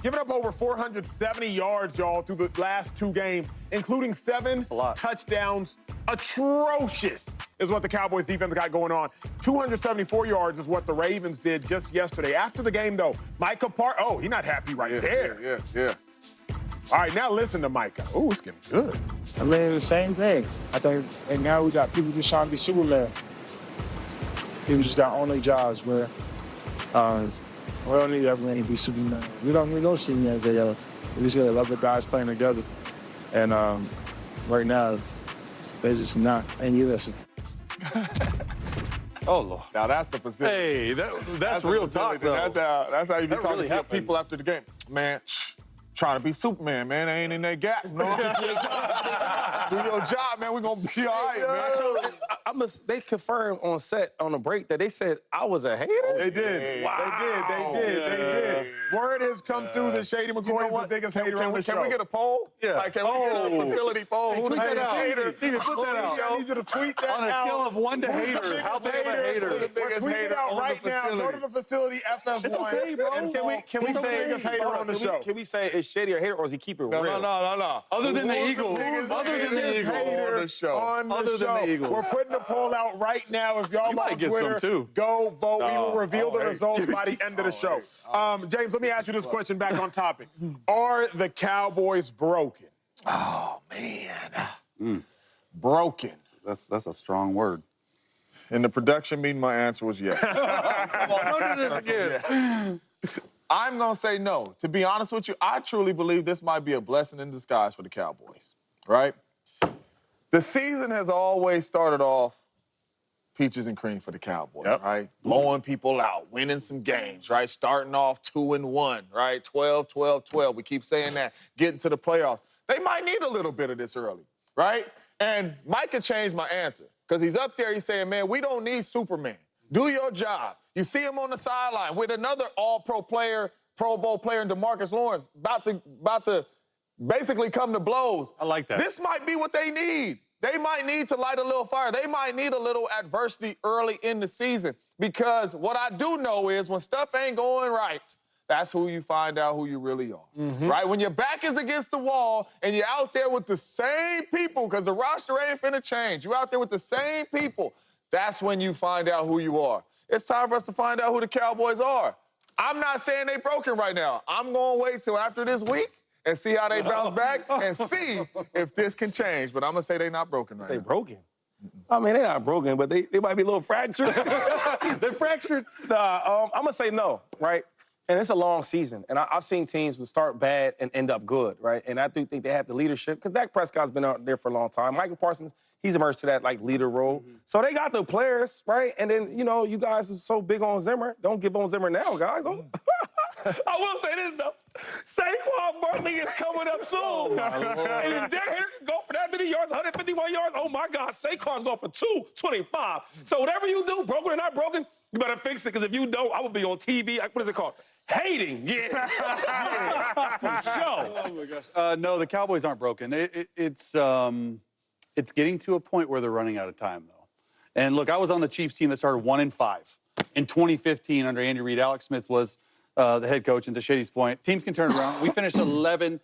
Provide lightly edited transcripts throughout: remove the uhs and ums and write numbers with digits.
Giving up over 470 yards, y'all, through the last 2 games, including 7 touchdowns. Atrocious is what the Cowboys defense got going on. 274 yards is what the Ravens did just yesterday. After the game, though, Micah he's not happy right there. Yeah. All right, now listen to Micah. Ooh, it's getting good. I mean, the same thing. I think, and now we got people just trying to be Superman. People just got on their jobs, where we don't need everyone to be Superman. We don't need no Superman together. We just got other guys playing together. And right now, they're just not. And you listen. Oh, Lord. Now, that's the facility. Hey, that's real talk, though. That's how you be talking really to your happens. people after the game. Man, trying to be Superman, man. They ain't in their gaps, man. Do your job, man. We're going to be all right, man. They confirmed on set on the break that they said I was a hater. They did. Wow. They did. Word has come through that Shady McCoy is the biggest hater on the show. Can we get a poll? Yeah. Like, can we get a facility poll? Who the biggest hater? Steven, put that out. I need you to tweet that out. On a scale of 1 to hater, how big of a hater? Who's the biggest Tweet it hater out on right the now. facility? Go to the facility FS1. It's okay, bro. And Can we who's the say biggest hater on the show? Can we say is Shady a hater or does he keep it real? No. Other than the Eagles. Other than the Eagles on the show. We're putting the poll out right now. If y'all on Twitter, go vote. We will reveal the results by the end of the show. James, let me ask you this question back on topic. Are the Cowboys broken? Oh, man. Broken. That's a strong word. In the production meeting, my answer was yes. Come on, don't do this again. I'm going to say no. To be honest with you, I truly believe this might be a blessing in disguise for the Cowboys, right? The season has always started off peaches and cream for the Cowboys, right? Blowing people out, winning some games, right? Starting off 2-1, right? 12-12-12. We keep saying that. Getting to the playoffs. They might need a little bit of this early, right? And Micah changed my answer because he's up there. He's saying, man, we don't need Superman. Do your job. You see him on the sideline with another all-pro player, Pro Bowl player in DeMarcus Lawrence about to basically come to blows. I like that. This might be what they need. They might need to light a little fire. They might need a little adversity early in the season because what I do know is when stuff ain't going right, that's who you find out who you really are, right? When your back is against the wall and you're out there with the same people because the roster ain't finna change. You're out there with the same people. That's when you find out who you are. It's time for us to find out who the Cowboys are. I'm not saying they broken right now. I'm going to wait till after this week and see how they bounce back and see if this can change. But I'm going to say they're not broken right now. They broken. I mean, they're not broken, but they might be a little fractured. They're fractured. I'm going to say no, right? And it's a long season. And I've seen teams who start bad and end up good, right? And I do think they have the leadership because Dak Prescott's been out there for a long time. Michael Parsons, he's emerged to that, like, leader role. So they got the players, right? And then, you guys are so big on Zimmer. Don't give on Zimmer now, guys. I will say this, though. Saquon Barkley is coming up soon. And if Derek Henry can go for that many yards, 151 yards, oh, my God, Saquon's going for 225. So whatever you do, broken or not broken, you better fix it, because if you don't, I will be on TV. What is it called? Hating. Yeah. For sure. Oh, my gosh. No, the Cowboys aren't broken. It's getting to a point where they're running out of time, though. And, look, I was on the Chiefs team that started 1-5. In 2015, under Andy Reid, Alex Smith was the head coach, and to Shady's point, teams can turn around. We finished 11-5.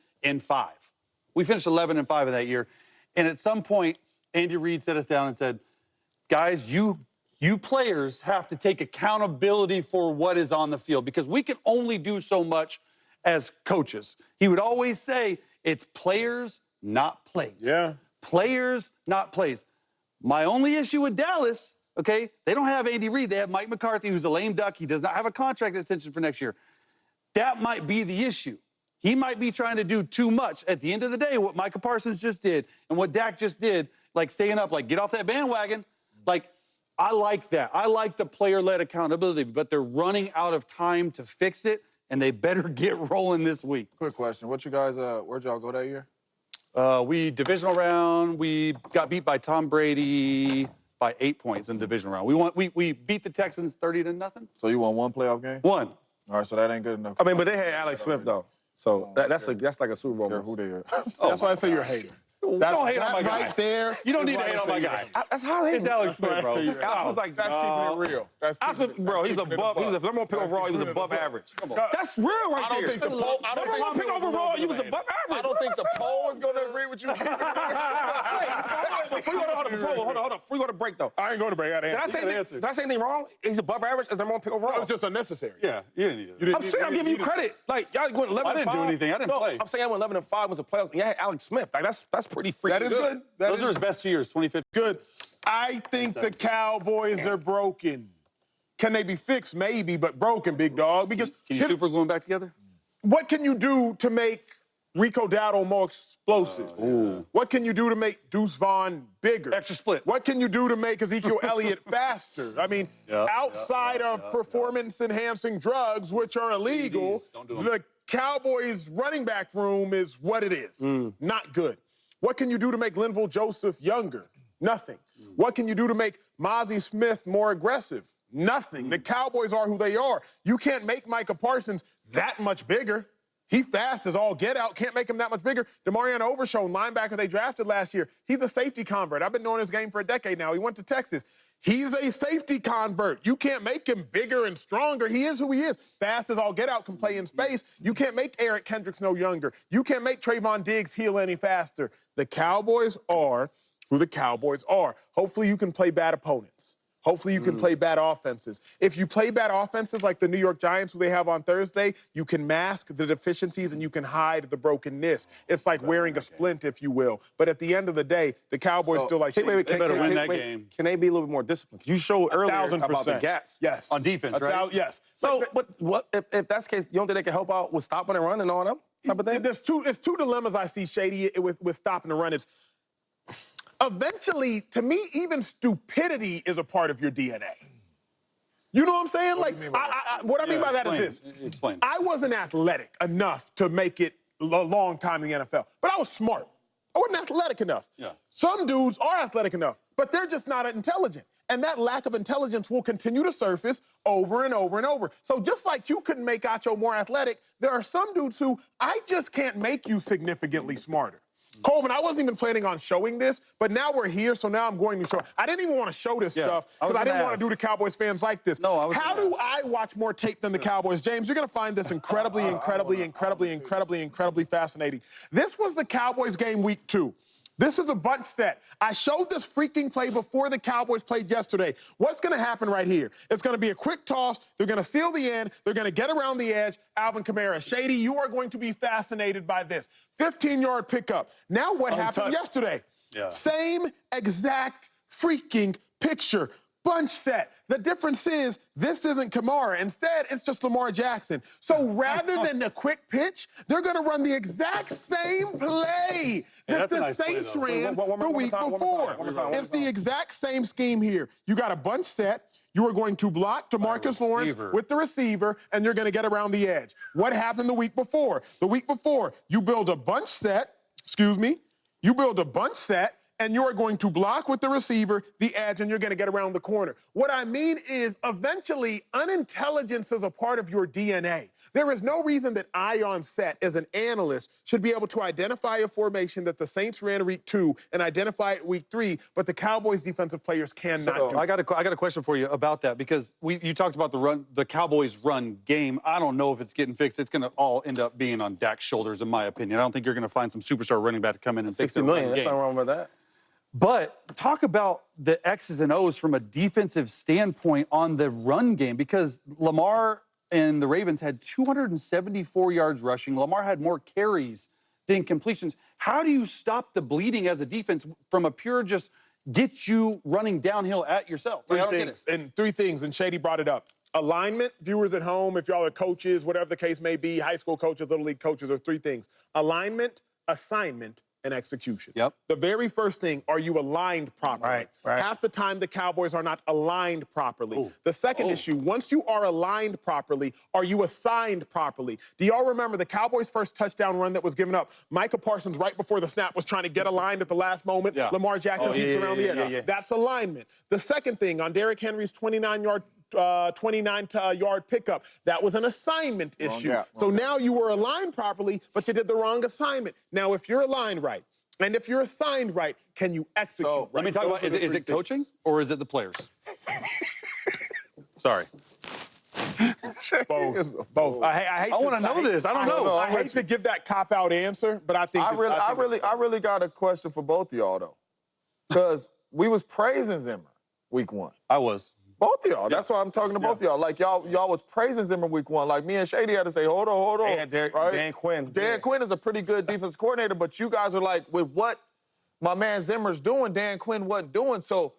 We finished 11-5 in that year. And at some point, Andy Reid set us down and said, guys, you players have to take accountability for what is on the field because we can only do so much as coaches. He would always say, it's players, not plays. Yeah. Players, not plays. My only issue with Dallas, okay, they don't have Andy Reid. They have Mike McCarthy, who's a lame duck. He does not have a contract extension for next year. That might be the issue. He might be trying to do too much. At the end of the day, what Micah Parsons just did and what Dak just did, like staying up, like get off that bandwagon, like, I like that. I like the player-led accountability, but they're running out of time to fix it, and they better get rolling this week. Quick question. What you guys, where'd y'all go that year? We divisional round. We got beat by Tom Brady by 8 points in the divisional round. We beat the Texans 30-0. So you won one playoff game? One. All right, so that ain't good enough. I mean, but they had Alex Smith, though. So that's like a Super Bowl. Care who they are. That's why I say you're a hater. Don't hate on my guy. Right there. You don't is need to why hate I on say my you guy. hate. That's how they. It's Alex Smith, bro. Alex was like, That's keeping it real. That's Alex keeping Smith, bro, he's keeping it above. He was a buck. number one pick That's overall. He was keeping it above buck. average. Come on. That's real right I don't there. think the poll. I don't Number one pick overall. He was above average. I don't think the poll is going to agree with you. Hold on. Before you go to break, though. I ain't going to break. Did I say anything wrong? He's above average as number one pick overall. It's just unnecessary. Yeah, you didn't need it. I'm saying I'm giving you credit. Like y'all went 11 I didn't do anything. I didn't play. I'm saying I went 11-5 was the playoffs. And yeah, I had Alex Smith. Like that's pretty freaking That is good. Those are his best 2 years, 2015. Good. I think the Cowboys are broken. Can they be fixed? Maybe, but broken, big dog. Because Can you super glue them back together? what can you do to make Rico Dowdle more explosive? What can you do to make Deuce Vaughn bigger? Extra split. What can you do to make Ezekiel Elliott faster? I mean, outside of performance-enhancing drugs, which are illegal, PEDs, don't do 'em. the Cowboys' running back room is what it is. Not good. What can you do to make Linval Joseph younger? Nothing. What can you do to make Mozzie Smith more aggressive? Nothing. The Cowboys are who they are. You can't make Micah Parsons that much bigger. He fast as all get out. Can't make him that much bigger. DeMarion Overshown, linebacker they drafted last year. He's a safety convert. I've been knowing his game for a decade now. He went to Texas. He's a safety convert. You can't make him bigger and stronger. He is who he is. Fast as all get out, can play in space. You can't make Eric Kendricks no younger. You can't make Trayvon Diggs heal any faster. The Cowboys are who the Cowboys are. Hopefully you can play bad opponents. Hopefully you can play bad offenses. If you play bad offenses like the New York Giants, who they have on Thursday, you can mask the deficiencies and you can hide the brokenness. It's like wearing a splint, if you will. But at the end of the day, the Cowboys still like... They better win that game. Can they be a little bit more disciplined? 'Cause you showed earlier about the 1,000%. gaps. Yes. On defense, right? Yes. So, but what if that's the case? You don't think they can help out with stopping and running and all that type of thing? There's two dilemmas I see, Shady, with stopping the run. It's eventually, to me, even stupidity is a part of your DNA. You know what I'm saying? What I mean by that is this. Explain. I wasn't athletic enough to make it a long time in the NFL, but I was smart. I wasn't athletic enough. Yeah. Some dudes are athletic enough, but they're just not intelligent. And that lack of intelligence will continue to surface over and over and over. So just like you couldn't make Acho more athletic, there are some dudes who I just can't make you significantly smarter. Colvin, I wasn't even planning on showing this, but now we're here, so now I'm going to show. I didn't even want to show this stuff because I didn't want to do the Cowboys fans like this. No, I was How do I watch more tape than the Cowboys? James, you're going to find this incredibly fascinating. This was the Cowboys game week 2. This is a bunch set. I showed this freaking play before the Cowboys played yesterday. What's going to happen right here? It's going to be a quick toss. They're going to steal the end. They're going to get around the edge. Alvin Kamara. Shady, you are going to be fascinated by this. 15-yard pickup. Now what happened yesterday? Yeah. Same exact freaking picture. Bunch set. The difference is this isn't Kamara. Instead, it's just Lamar Jackson. So rather than the quick pitch, they're going to run the exact same play that the Saints ran the week before. It's the exact same scheme here. You got a bunch set. You are going to block DeMarcus Lawrence with the receiver, and you're going to get around the edge. What happened the week before? The week before, you build a bunch set. You build a bunch set, and you're going to block with the receiver, the edge, and you're going to get around the corner. What I mean is, eventually, unintelligence is a part of your DNA. There is no reason that I, on set, as an analyst, should be able to identify a formation that the Saints ran week 2 and identify it week 3, but the Cowboys' defensive players cannot do it. I got a question for you about that because you talked about the Cowboys' run game. I don't know if it's getting fixed. It's going to all end up being on Dak's shoulders, in my opinion. I don't think you're going to find some superstar running back to come in and fix the $60 million. run That's game. not wrong with that. But talk about the X's and O's from a defensive standpoint on the run game because Lamar and the Ravens had 274 yards rushing. Lamar had more carries than completions. How do you stop the bleeding as a defense from a pure just get you running downhill at yourself? Three things, and Shady brought it up. Alignment, viewers at home, if y'all are coaches, whatever the case may be, high school coaches, little league coaches, there's 3 things. Alignment, assignment, and execution. Yep. The very first thing, are you aligned properly? Right. Half the time, the Cowboys are not aligned properly. The second issue, once you are aligned properly, are you assigned properly? Do y'all remember the Cowboys' first touchdown run that was given up? Micah Parsons, right before the snap, was trying to get aligned at the last moment. Yeah. Lamar Jackson keeps around the edge. That's alignment. The second thing, on Derrick Henry's 29-yard pickup. That was an assignment issue. So now you were aligned properly, but you did the wrong assignment. Now, if you're aligned right, And if you're assigned right, can you execute So, right? Let me talk Those about, are is the it three coaching things. or is it the players? Sorry. Both. I hate I to- wanna know this. I don't know. I hate to give that cop-out answer, but I think I really got a question for both of y'all though, because we was praising Zimmer week 1. I was. Both of y'all. That's why I'm talking to both of y'all. Like y'all was praising Zimmer week 1. Like me and Shady had to say, hold on. And Dan Quinn. Dan Quinn is a pretty good defense coordinator, but you guys are like, with what my man Zimmer's doing, Dan Quinn wasn't doing. So